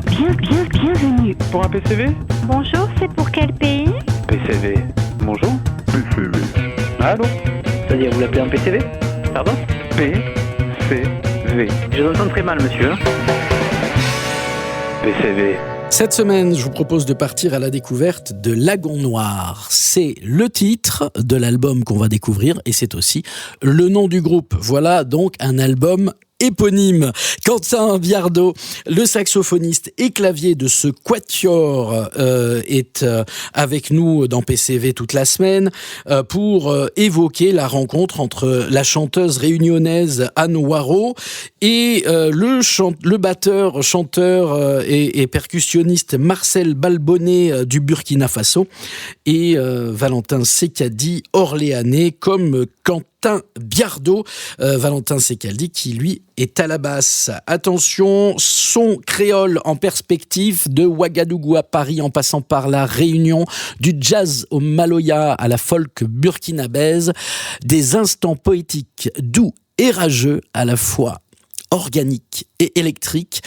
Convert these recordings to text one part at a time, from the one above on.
Bienvenue. Pour un PCV? Bonjour, c'est pour quel pays? PCV. Bonjour. PCV. Allô? C'est-à-dire, vous l'appelez un PCV? Pardon? PCV. Je vous entends très mal, monsieur. PCV. Cette semaine, je vous propose de partir à la découverte de Lagon Noir. C'est le titre de l'album qu'on va découvrir et c'est aussi le nom du groupe. Voilà donc un album éponyme. Quentin Biardot, le saxophoniste et clavier de ce quatuor, est avec nous dans PCV toute la semaine pour évoquer la rencontre entre la chanteuse réunionnaise Anne Waro et le batteur, chanteur et percussionniste Marcel Balbonnet du Burkina Faso et Valentin Sekadi, orléanais, comme Quentin Biardot. Valentin Sekadi qui, lui, est à la basse. Attention, son créole en perspective, de Ouagadougou à Paris en passant par la Réunion, du jazz au maloya à la folk burkinabèse, des instants poétiques doux et rageux à la fois, organique et électrique,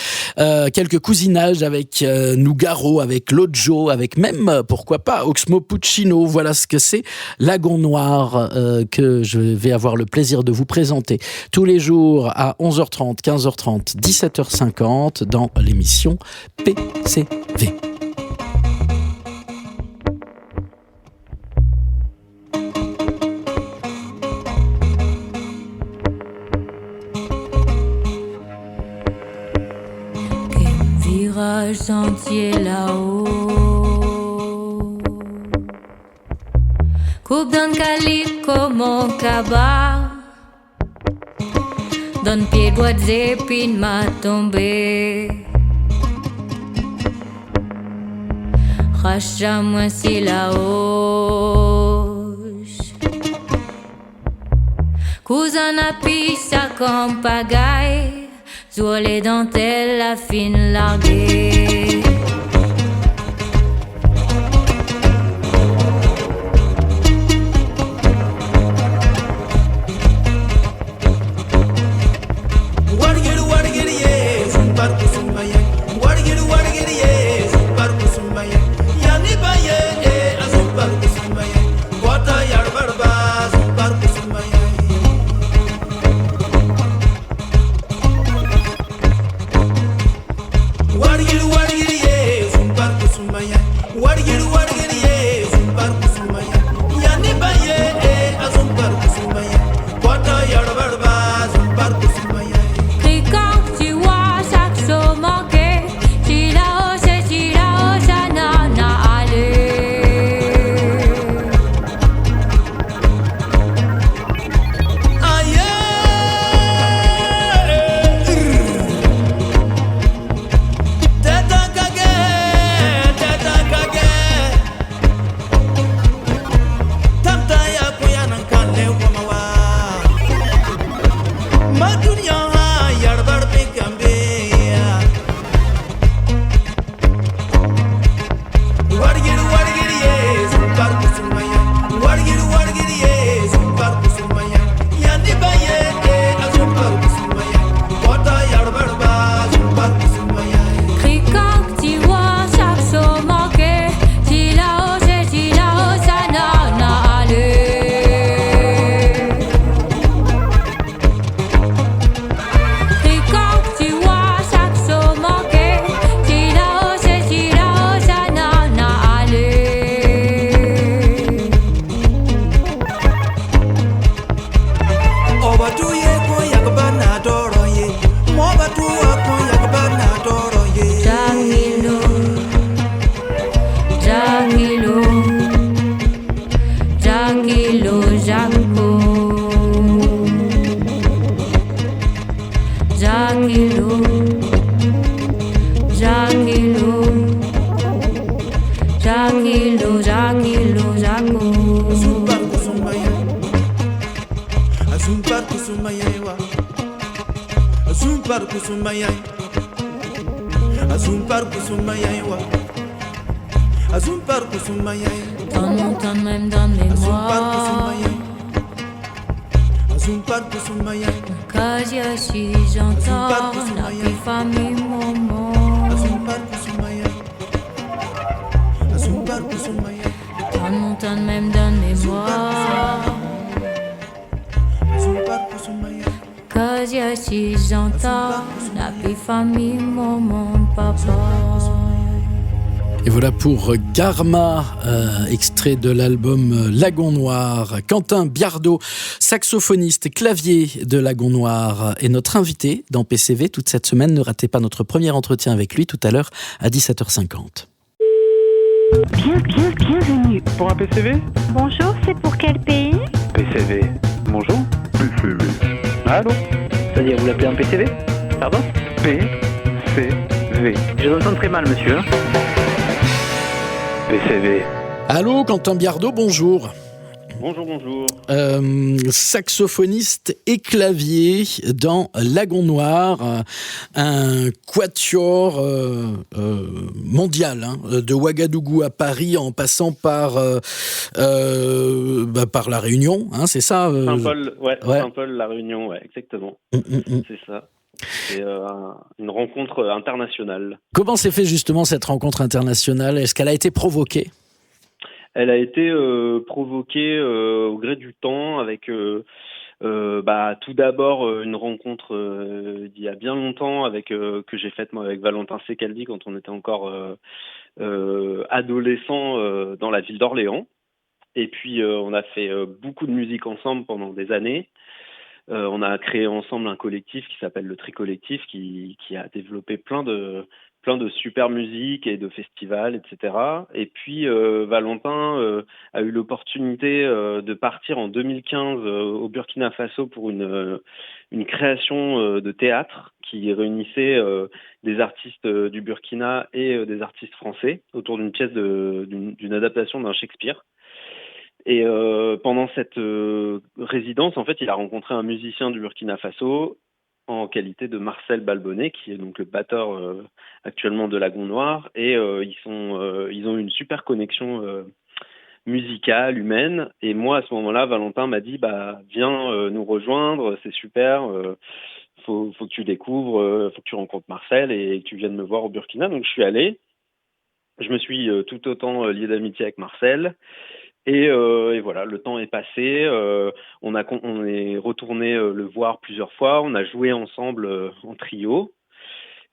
quelques cousinages avec Nougaro, avec Lodjo, avec même, pourquoi pas, Oxmo Puccino. Voilà ce que c'est Lagon Noir, que je vais avoir le plaisir de vous présenter tous les jours à 11h30, 15h30, 17h50 dans l'émission PCV. Sentier là-haut, coupe d'un calico mon cabas, donne pied droit d'épine m'a tombé, racha moi si là-haut, cousin a pis sa comme pagaille. Sur les dentelles, la fine larguée. Dans mon temps même dans mes mois Kazi si j'entends la famille maman j'entends la vie famille, maman, papa. Et voilà pour Garma, extrait de l'album Lagon Noir. Quentin Biardot, saxophoniste et clavier de Lagon Noir, est notre invité dans PCV toute cette semaine. Ne ratez pas notre premier entretien avec lui tout à l'heure à 17h50. Bienvenue. Pour un PCV Bonjour, c'est pour quel pays? PCV. Bonjour. PCV. Allô C'est-à-dire, vous l'appelez un PCV? Pardon? PCV. Je vous entends très mal, monsieur. PCV. Allô, Quentin Biardot, bonjour. Bonjour. Saxophoniste et clavier dans Lagon Noir, un quatuor mondial, de Ouagadougou à Paris en passant par La Réunion, c'est ça Saint-Paul, ouais. Saint-Paul, La Réunion, ouais, exactement. C'est ça. C'est une rencontre internationale. Comment s'est fait justement cette rencontre internationale? Est-ce qu'elle a été provoquée? Elle a été provoquée au gré du temps avec tout d'abord une rencontre d'il y a bien longtemps que j'ai faite moi avec Valentin Secaldi quand on était encore adolescent dans la ville d'Orléans. Et puis on a fait beaucoup de musique ensemble pendant des années. On a créé ensemble un collectif qui s'appelle le Tri Collectif qui a développé plein de super musique et de festivals, etc. Et puis Valentin a eu l'opportunité de partir en 2015 au Burkina Faso pour une création de théâtre qui réunissait des artistes du Burkina et des artistes français autour d'une pièce d'une adaptation d'un Shakespeare. Et pendant cette résidence, en fait, il a rencontré un musicien du Burkina Faso en qualité de Marcel Balbonnet, qui est donc le batteur actuellement de Lagon Noir. Et ils ont eu une super connexion musicale, humaine. Et moi, à ce moment-là, Valentin m'a dit viens nous rejoindre, c'est super. Faut que tu découvres, faut que tu rencontres Marcel et que tu viennes me voir au Burkina. Donc je suis allé. Je me suis tout autant lié d'amitié avec Marcel. Et voilà, le temps est passé. On est retourné le voir plusieurs fois. On a joué ensemble en trio.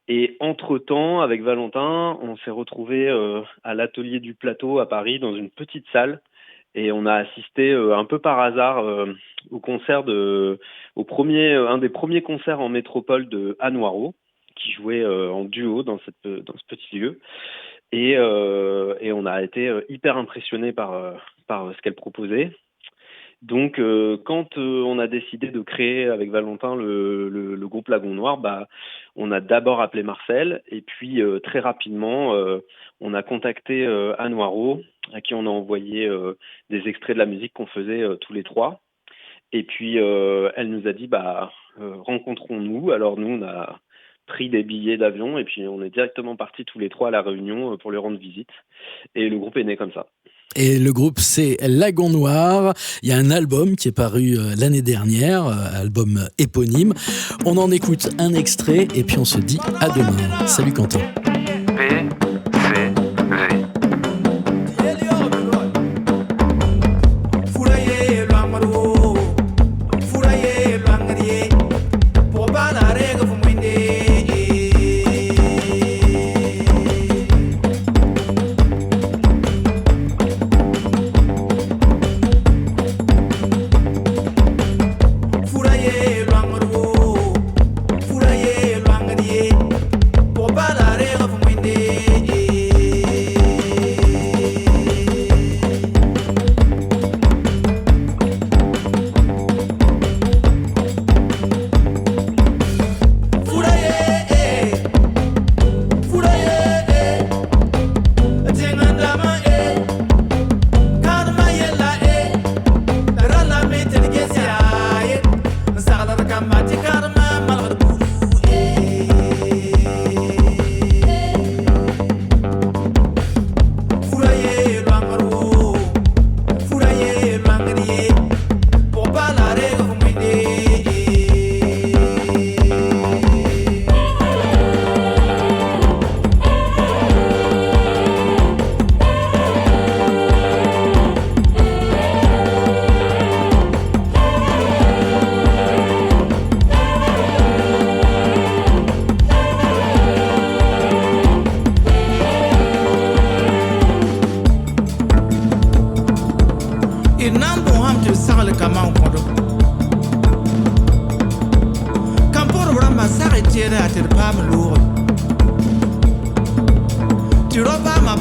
Et entre-temps, avec Valentin, on s'est retrouvé à l'atelier du Plateau à Paris, dans une petite salle. Et on a assisté un peu par hasard au concert un des premiers concerts en métropole de Anne Noiro, qui jouait en duo dans ce petit lieu. Et on a été hyper impressionnés par ce qu'elle proposait. Donc, quand on a décidé de créer avec Valentin le groupe Lagon Noir, on a d'abord appelé Marcel, et puis très rapidement, on a contacté Anne Noiro, à qui on a envoyé des extraits de la musique qu'on faisait tous les trois. Et puis, elle nous a dit, rencontrons-nous. Alors nous, on a pris des billets d'avion, et puis on est directement partis tous les trois à La Réunion pour lui rendre visite. Et le groupe est né comme ça. Et le groupe, c'est Lagon Noir. Il y a un album qui est paru l'année dernière, album éponyme. On en écoute un extrait et puis on se dit à demain. Salut Quentin. Furaye,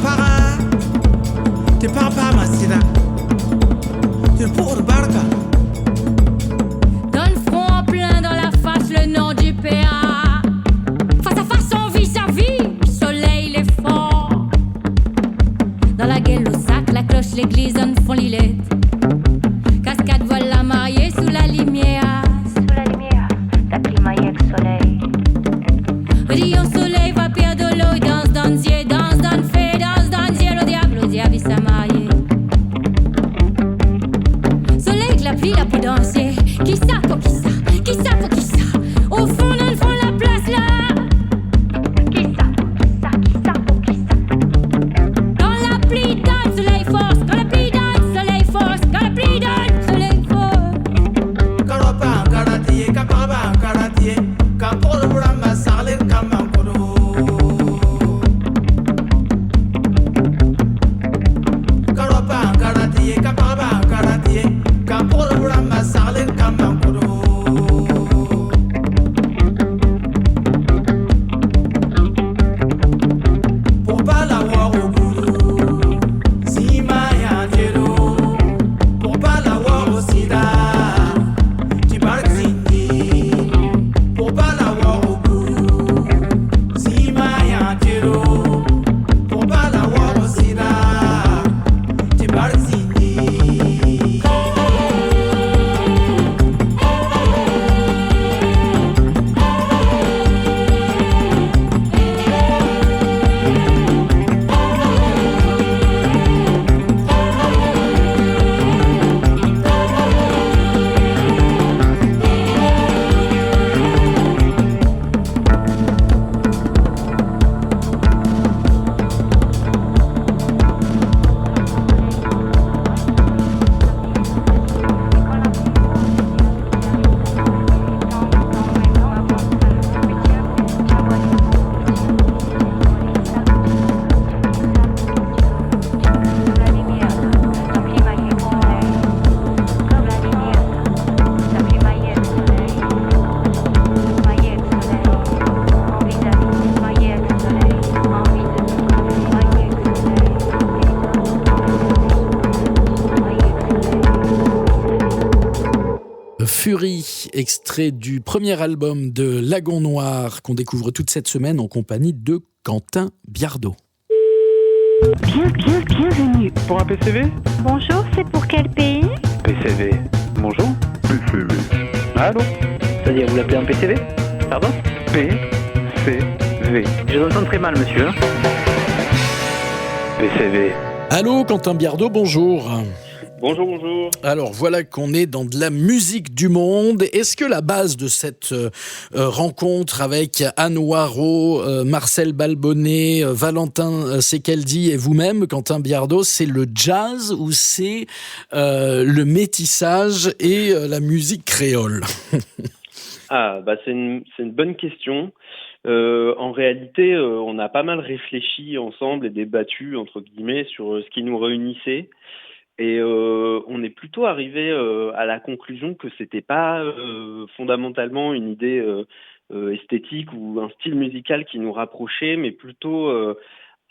para, te papa masida, te pour barca. Dans le front en plein dans la face le nom du PA. Face à face on vit sa vie, le soleil il est fort. Dans la gueule au sac, la cloche, l'église en font l'ilette. Cascade voile la mariée sous la lumière. Sous la lumière, la climaille avec soleil. Rayon soleil va perdre de l'eau, danse dansier, danse dans le fait, danse dansier, le diable il s'est marié. Soleil, la pluie, la peau danser. Qui ça pour qui ça? Qui ça pour qui ça? Au fond, dans le fond, la place là. Qui ça? Qui ça? Qui ça? Pour qui ça? Quand la pluie donne, soleil force. Quand la pluie donne, soleil force. Quand la pluie donne, soleil force. Karopa karatie, kapaba karatie, kaporo brama sale kamankoro. Karopa karatie, kapaba karatie, kaporo brama sale kamankoro. Pour pas l'avoir au boulot, si maya dielo, pour pas l'avoir au sida. Pour pas l'avoir au bout, si maya tiro, pour pas l'avoir au sida, tu parles zindi. Furie, extrait du premier album de Lagon Noir qu'on découvre toute cette semaine en compagnie de Quentin Biardot. Bienvenue. Pour un PCV? Bonjour, c'est pour quel pays? PCV. Bonjour? PCV. Allô? C'est-à-dire, vous l'appelez un PCV? Pardon? PCV. Je vous entends très mal, monsieur. PCV. Allô, Quentin Biardot, bonjour. Bonjour, bonjour. Alors voilà qu'on est dans de la musique du monde. Est-ce que la base de cette rencontre avec Anne Noiro, Marcel Balbonnet, Valentin Sekeldi et vous-même, Quentin Biardot, c'est le jazz ou c'est le métissage et la musique créole? C'est une bonne question. En réalité, on a pas mal réfléchi ensemble et débattu, entre guillemets, sur ce qui nous réunissait. Et on est plutôt arrivé à la conclusion que c'était pas fondamentalement une idée esthétique ou un style musical qui nous rapprochait, mais plutôt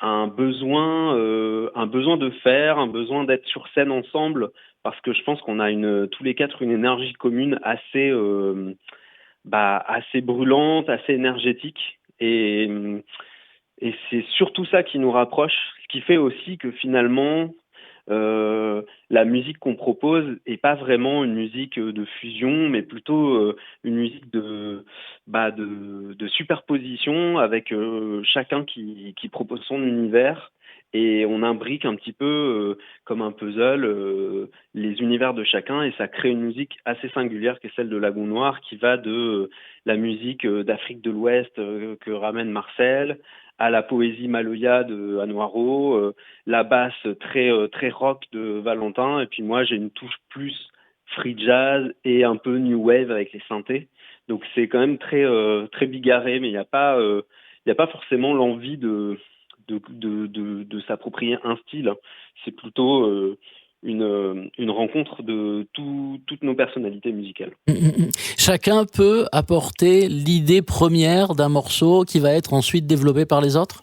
un besoin de faire, un besoin d'être sur scène ensemble, parce que je pense qu'on a tous les quatre une énergie commune assez brûlante, assez énergétique, et c'est surtout ça qui nous rapproche, ce qui fait aussi que finalement la musique qu'on propose est pas vraiment une musique de fusion, mais plutôt une musique de superposition avec chacun qui propose son univers, et on imbrique un petit peu comme un puzzle les univers de chacun, et ça crée une musique assez singulière qui est celle de Lagon Noir, qui va de la musique d'Afrique de l'Ouest que ramène Marcel, à la poésie maloya de Anne Noiro, la basse très rock de Valentin, et puis moi j'ai une touche plus free jazz et un peu new wave avec les synthés. Donc c'est quand même très bigarré, mais il y a pas forcément l'envie de s'approprier un style. C'est plutôt une rencontre de toutes nos personnalités musicales. Chacun peut apporter l'idée première d'un morceau qui va être ensuite développé par les autres ?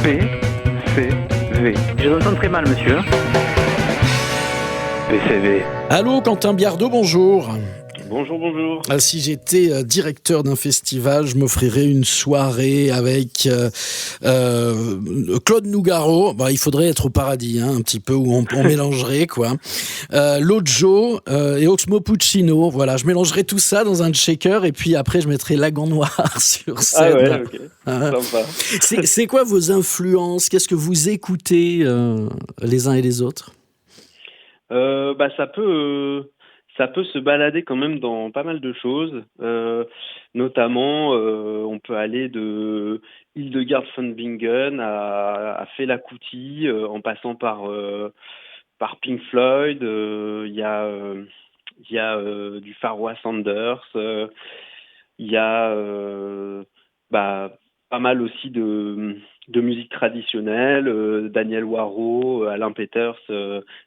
PCV. Je vous entends très mal, monsieur. PCV. Allô, Quentin Biardot, bonjour. Bonjour, bonjour. Si j'étais directeur d'un festival, je m'offrirais une soirée avec Claude Nougaro. Il faudrait être au paradis, un petit peu, où on mélangerait, quoi. Lojo et Oxmo Puccino. Voilà, je mélangerais tout ça dans un shaker et puis après, je mettrais Lagon Noir sur scène. Ah ouais, ok. Sympa. C'est quoi vos influences? Qu'est-ce que vous écoutez les uns et les autres? Ça peut se balader quand même dans pas mal de choses, notamment on peut aller de Hildegard von Bingen à Fela Kuti, en passant par Pink Floyd. Il y a du Pharoah Sanders, il y a pas mal aussi de musique traditionnelle, Daniel Waro, Alain Peters,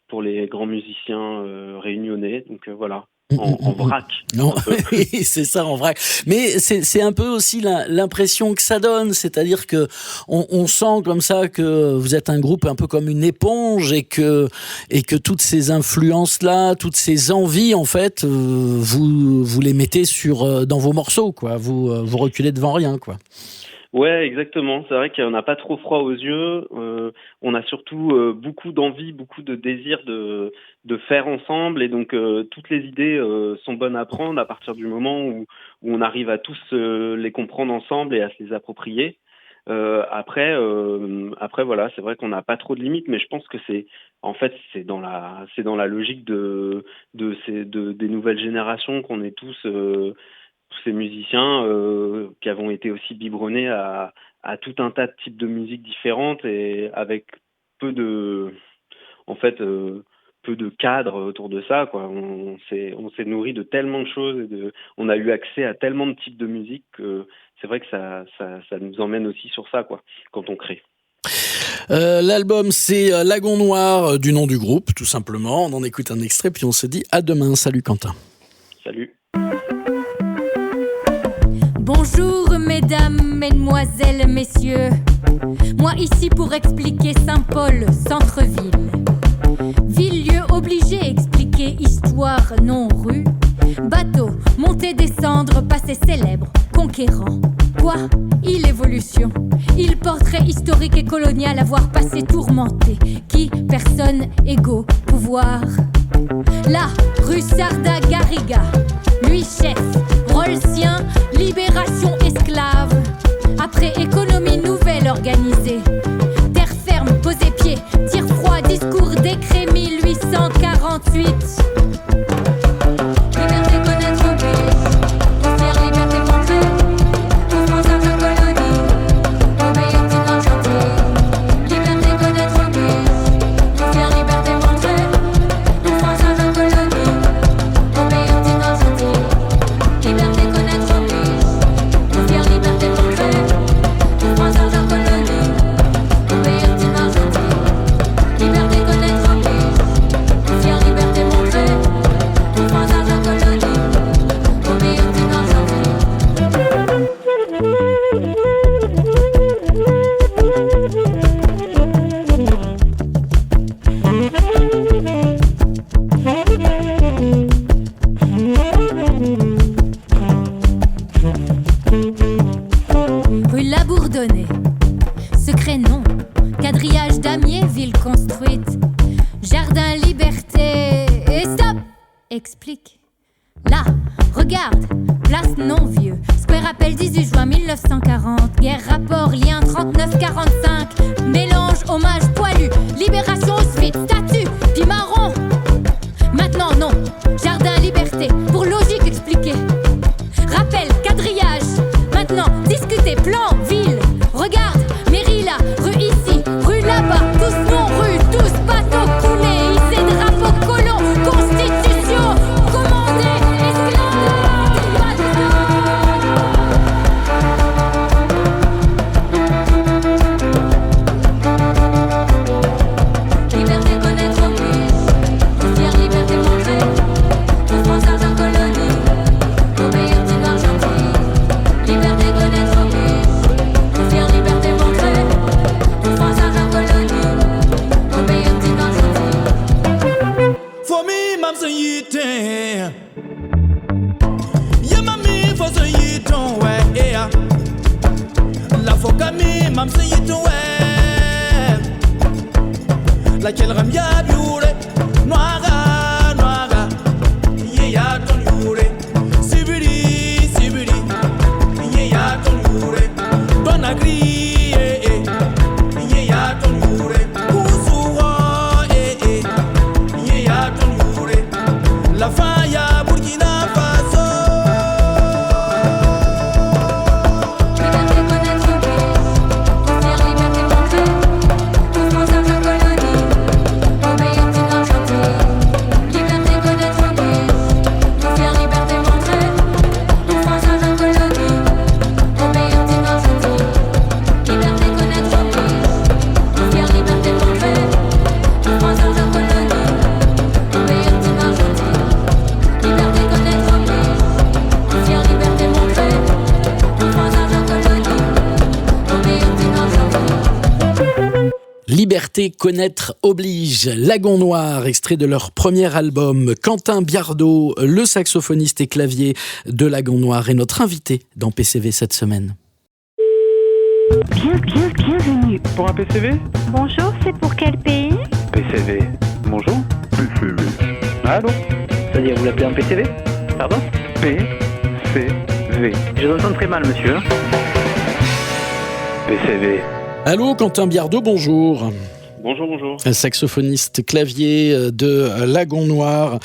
pour les grands musiciens réunionnais. Donc voilà, en vrac. Non, c'est ça, en vrac. Mais c'est un peu aussi l'impression que ça donne, c'est-à-dire que on sent comme ça que vous êtes un groupe un peu comme une éponge et que toutes ces influences-là, toutes ces envies, en fait, vous les mettez dans vos morceaux, quoi. Vous reculez devant rien, quoi. Ouais, exactement. C'est vrai qu'on n'a pas trop froid aux yeux. On a surtout beaucoup d'envie, beaucoup de désir de faire ensemble. Et donc, toutes les idées sont bonnes à prendre à partir du moment où on arrive à tous les comprendre ensemble et à se les approprier. Après, voilà, c'est vrai qu'on n'a pas trop de limites, mais je pense que c'est dans la logique des nouvelles générations qu'on est tous ces musiciens qui avons été aussi biberonnés à tout un tas de types de musique différentes et avec peu de cadres autour de ça, quoi. On s'est nourri de tellement de choses on a eu accès à tellement de types de musique que c'est vrai que ça nous emmène aussi sur ça, quoi, quand on crée. L'album, c'est Lagon Noir, du nom du groupe, tout simplement. On en écoute un extrait, puis on se dit à demain. Salut Quentin. Salut. Bonjour mesdames, mesdemoiselles, messieurs. Moi ici pour expliquer Saint-Paul, centre-ville. Ville-lieu obligé, expliquer histoire, non rue. Bateau, monter, descendre, passé célèbre, conquérant. Quoi? Il évolution. Il portrait historique et colonial, avoir passé tourmenté. Qui? Personne, égaux, pouvoir. Là, rue Sarda Garriga. Lui chef, Rolsien, libération esclave. Après économie nouvelle organisée. Terre ferme, poser pied, tir froid, discours, décret 1848. Liberté connaître oblige, tout faire liberté montrer. Tout France à la colonie, obéir d'une argenterie. Liberté connaître oblige, tout faire liberté montrer. Tout France à la colonie, obéir d'une argenterie. Liberté connaître oblige, tout faire liberté montrer. Tout France à la colonie, obéir d'une argenterie. Liberté connaître oblige, tout faire liberté montrer. Tout France à la colonie, obéir d'une argenterie. Rue Labourdonnais, secret non, quadrillage damier, ville construite, jardin liberté, et stop, explique. Là, regarde, place non-vieux, square appel 18 juin 1940, guerre, rapport, lien 39-45, mélange, hommage, poilu, libération, Auschwitz, statue, puis marron. Maintenant non, jardin liberté, pour logique expliquée. Rappel, quadrillage, maintenant discuter, plan, ville. Regarde, mairie là, rue ici, rue là-bas, tous non-rue, tous bateaux coulés, hissés, drapeaux, colons, constitution, commandés, esclaves. laquelle Ramia Biure, Noira, Noira, Yeya Tonyure, Sibiri, Sibiri, Yeya Tonyure, Donagri, Yeya Tonyure, Kousoua, Yeya Tonyure, La Faya, Burkina Faso. Liberté, connaître, oblige. Lagon Noir, extrait de leur premier album. Quentin Biardot, le saxophoniste et clavier de Lagon Noir, est notre invité dans PCV cette semaine. Bienvenue. Pour un PCV? Bonjour, c'est pour quel pays? PCV. Bonjour. PCV. Allô? C'est-à-dire, vous l'appelez un PCV? Pardon? PCV. Je vous entends très mal, monsieur. PCV. Allô, Quentin Biardot, bonjour. Bonjour, bonjour. Saxophoniste clavier de Lagon Noir.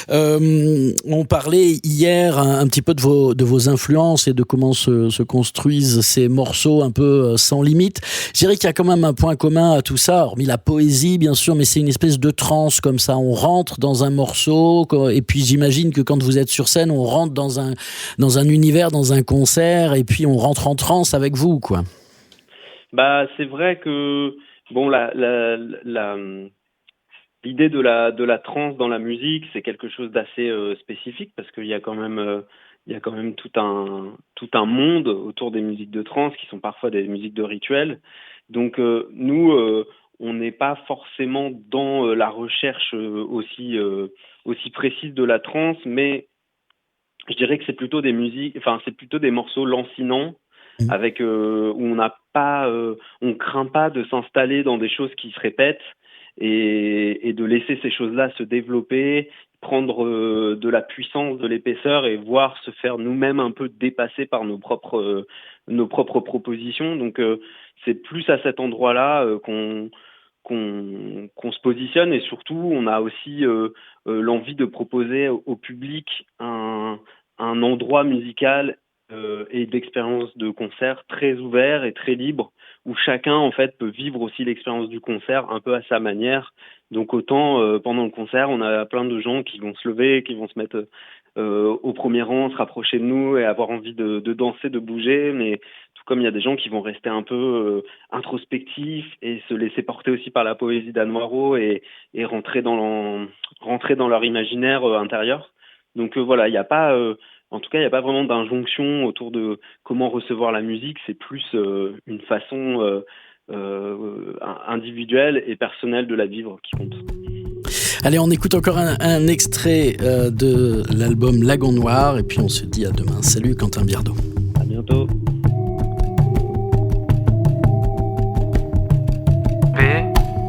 On parlait hier un petit peu de vos influences et de comment se construisent ces morceaux un peu sans limite. Je dirais qu'il y a quand même un point commun à tout ça, hormis la poésie bien sûr, mais c'est une espèce de transe comme ça. On rentre dans un morceau et puis j'imagine que quand vous êtes sur scène, on rentre dans un univers, dans un concert et puis on rentre en transe avec vous, quoi. Bah, c'est vrai que bon, l'idée de la trance dans la musique, c'est quelque chose d'assez spécifique parce qu'il y a quand même tout un monde autour des musiques de trance qui sont parfois des musiques de rituel. Donc nous, on n'est pas forcément dans la recherche aussi précise de la trance, mais je dirais que c'est plutôt des morceaux lancinants. Avec où on craint pas de s'installer dans des choses qui se répètent et de laisser ces choses-là se développer, prendre de la puissance, de l'épaisseur et voir se faire nous-mêmes un peu dépasser par nos propres propositions. Donc c'est plus à cet endroit-là qu'on se positionne et surtout on a aussi l'envie de proposer au public un endroit musical et d'expérience de concert très ouvert et très libre où chacun en fait peut vivre aussi l'expérience du concert un peu à sa manière. Donc autant pendant le concert on a plein de gens qui vont se lever, qui vont se mettre au premier rang, se rapprocher de nous et avoir envie de danser, de bouger, mais tout comme il y a des gens qui vont rester un peu introspectifs et se laisser porter aussi par la poésie d'Anne Moirot et rentrer dans leur imaginaire intérieur. Donc voilà, il n'y a pas en tout cas, il n'y a pas vraiment d'injonction autour de comment recevoir la musique. C'est plus une façon individuelle et personnelle de la vivre qui compte. Allez, on écoute encore un extrait de l'album Lagon Noir et puis on se dit à demain. Salut Quentin Biardot. À bientôt. PCV.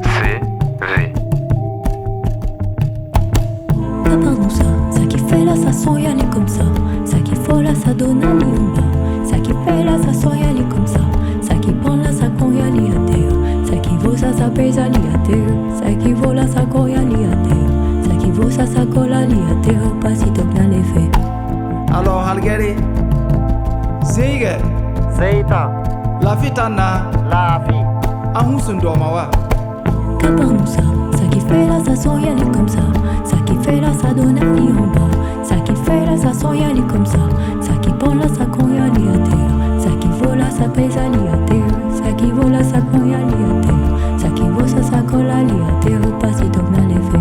Pardon, ça qui fait là, ça sent y aller comme ça. Ça qui faut là, ça donne à l'imba. Ça qui fait là, ça sent y aller comme ça. Ça qui prend là, ça qu'on y aller à terre. Ça qui vaut ça, ça pèse à terre. Ça qui vaut là, ça qu'on y aller à terre. Ça qui vaut ça, ça colle à terre. Pas si t'as bien les faits. Alors, Algeri, Zéga, Seita, la fitana, la vie, Ahusundormawa. Pardon, ça qui fait là, ça sent y aller comme ça. Ça qui fait là, ça donne à l'imba. Ça qui fait là, ça sent y aller comme ça. Ça qui prend là, ça qu'on y aller à terre. Ça qui vaut là, ça pèse à terre. Ça qui vaut là, ça qu'on y aller à terre. Ça qui vaut ça, ça colle à terre. Pas si t'as bien les faits.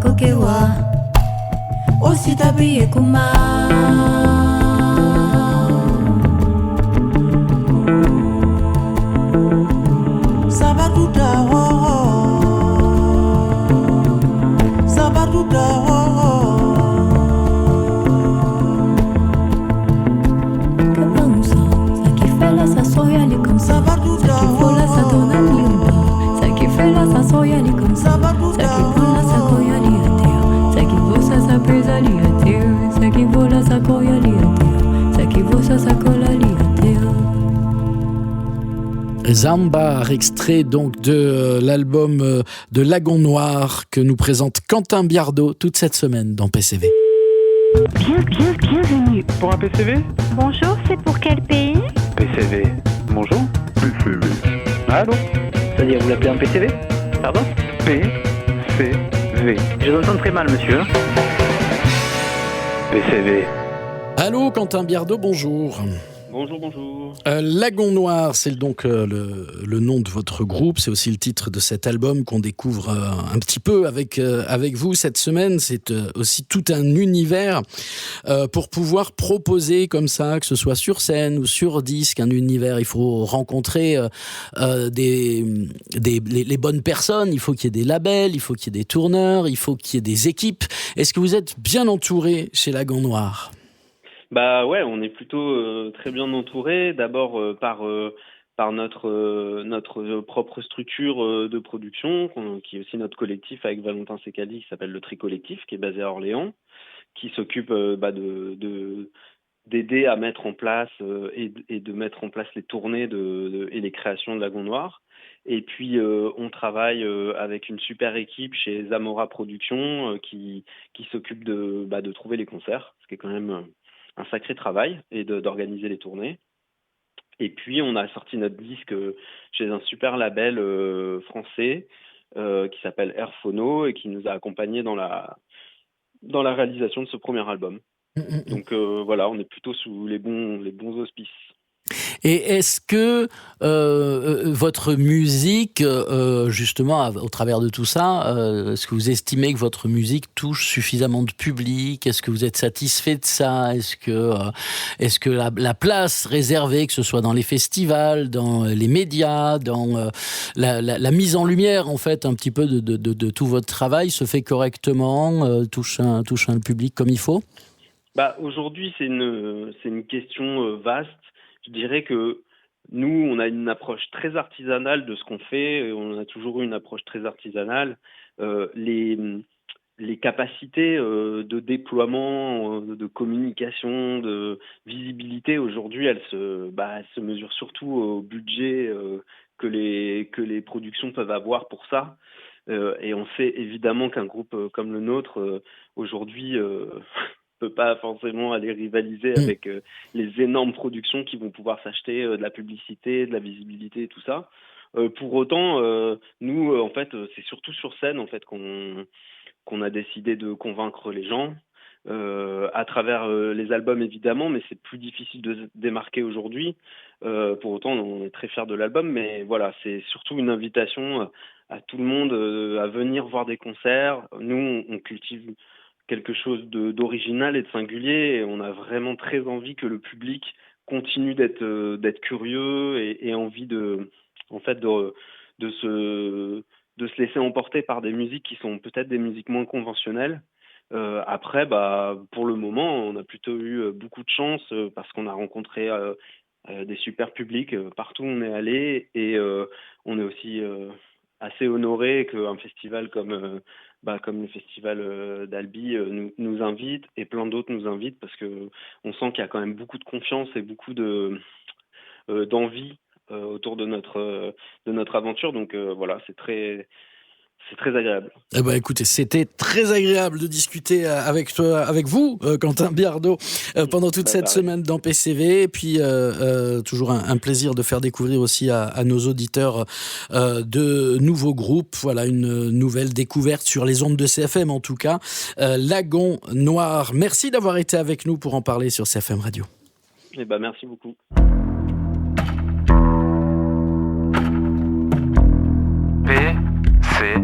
kokewa ositabiye kuma Sabaduda Kapangusa, ça qui fait là, ça soya les comme ça. Ça qui faut là, ça donne à l'imba. Ça qui fait là, ça soya les comme ça. Ça qui prend là, ça koya li à terre. Ça qui vaut ça, ça pèse à li à terre. Ça qui vaut là, ça koya li à terre. Ça qui vaut ça, ça colle à li à terre. Zambar, extrait donc de l'album de Lagon Noir que nous présente Quentin Biardot toute cette semaine dans PCV. Bienvenue. Pour un PCV? Bonjour, c'est pour quel pays? PCV. Bonjour? PCV. Allô? C'est-à-dire, vous l'appelez un PCV? Pardon? PCV. Je vous entends très mal, monsieur. PCV. Allô Quentin Biardot, bonjour. Bonjour. Lagon Noir, c'est donc le nom de votre groupe, c'est aussi le titre de cet album qu'on découvre un petit peu avec vous cette semaine. C'est aussi tout un univers pour pouvoir proposer comme ça, que ce soit sur scène ou sur disque, un univers. Il faut rencontrer les bonnes personnes, il faut qu'il y ait des labels, il faut qu'il y ait des tourneurs, il faut qu'il y ait des équipes. Est-ce que vous êtes bien entouré chez Lagon Noir ? Bah ouais, on est plutôt très bien entouré. D'abord par notre propre structure de production, qui est aussi notre collectif avec Valentin Secaldi, qui s'appelle le Tri Collectif, qui est basé à Orléans, qui s'occupe d'aider à mettre en place et de mettre en place les tournées et les créations de Lagon Noir. Et puis on travaille avec une super équipe chez Zamora Productions qui s'occupe de trouver les concerts, ce qui est quand même un sacré travail et d'organiser les tournées. Et puis on a sorti notre disque chez un super label français qui s'appelle Airphono et qui nous a accompagnés dans la réalisation de ce premier album. Donc voilà, on est plutôt sous les bons auspices. Et est-ce que votre musique, justement, au travers de tout ça, est-ce que vous estimez que votre musique touche suffisamment de public ? Est-ce que vous êtes satisfait de ça ? Est-ce que la place réservée, que ce soit dans les festivals, dans les médias, dans la mise en lumière, en fait, un petit peu de tout votre travail, se fait correctement, touche un public comme il faut ? Aujourd'hui, c'est une question vaste. Je dirais que nous, on a une approche très artisanale de ce qu'on fait. On a toujours eu une approche très artisanale. Les capacités de déploiement, de communication, de visibilité, aujourd'hui, elles se mesurent surtout au budget que les productions peuvent avoir pour ça. Et on sait évidemment qu'un groupe comme le nôtre, aujourd'hui... peut pas forcément aller rivaliser avec les énormes productions qui vont pouvoir s'acheter de la publicité, de la visibilité et tout ça. Pour autant, nous, en fait, c'est surtout sur scène en fait qu'on a décidé de convaincre les gens à travers les albums évidemment, mais c'est plus difficile de se démarquer aujourd'hui. Pour autant, on est très fiers de l'album, mais voilà, c'est surtout une invitation à tout le monde à venir voir des concerts. Nous, on cultive quelque chose d'original et de singulier, et on a vraiment très envie que le public continue d'être curieux et envie de se laisser emporter par des musiques qui sont peut-être des musiques moins conventionnelles. Après, pour le moment, on a plutôt eu beaucoup de chance parce qu'on a rencontré des super publics partout où on est allé, et on est aussi assez honoré qu'un festival comme le festival d'Albi nous invite, et plein d'autres nous invitent, parce que on sent qu'il y a quand même beaucoup de confiance et beaucoup d'envie autour de notre aventure. Donc voilà, c'est très agréable. Écoutez, c'était très agréable de discuter avec vous, Quentin Biardot, pendant toute cette semaine dans PCV. Et puis, toujours un plaisir de faire découvrir aussi à nos auditeurs de nouveaux groupes. Voilà, une nouvelle découverte sur les ondes de CFM, en tout cas. Lagon Noir. Merci d'avoir été avec nous pour en parler sur CFM Radio. Merci beaucoup. PCV.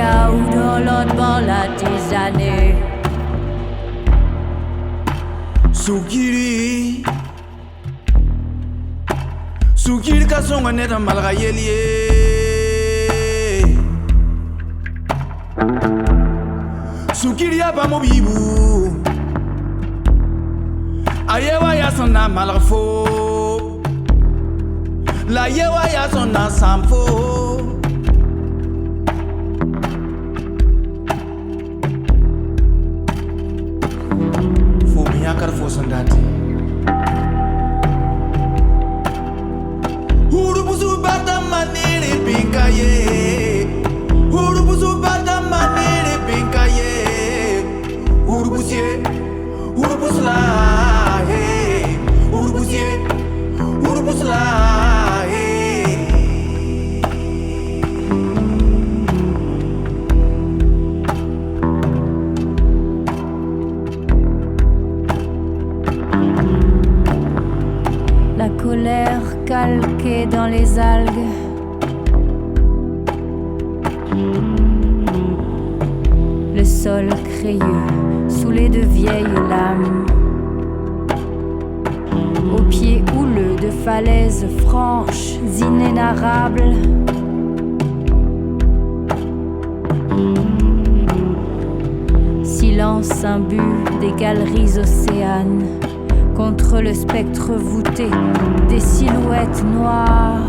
Léa ou dans l'autre bord la tisane. Sukiri Sukiri ka songa neta malga yelie Sukiri ya ba mobibu Ayewa ya sona malga fo La yewa ya sona samfo Fo biya kar fo sondati Urubusu bata manere pinkaye Urubusu bata manere pinkaye Urubusye Urubusla Urubusye Urubusla La colère calquée dans les algues. Le sol crayeux, saoulé de vieilles lames. Aux pieds houleux de falaises franches, inénarrables. Silence imbu des galeries océanes. Contre le spectre voûté des silhouettes noires.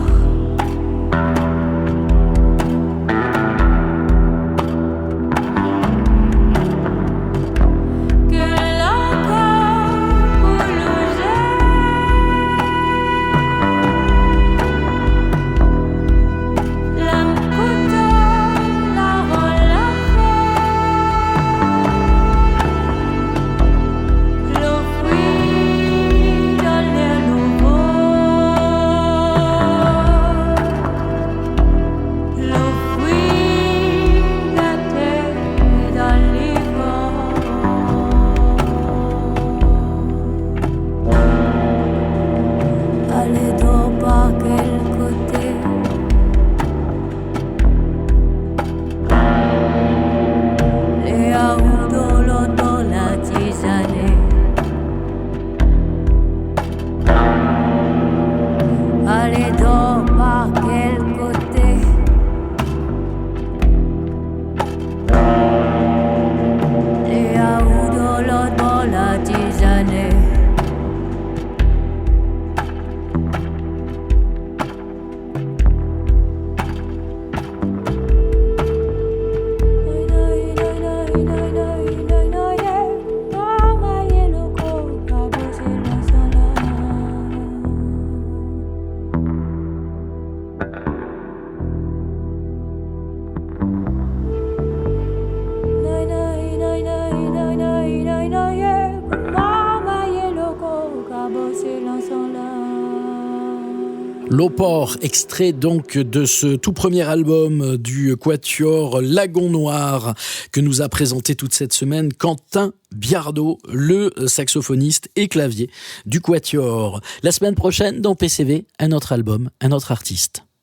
L'Opor, extrait donc de ce tout premier album du quatuor Lagon Noir que nous a présenté toute cette semaine Quentin Biardot, le saxophoniste et clavier du quatuor. La semaine prochaine, dans PCV, un autre album, un autre artiste.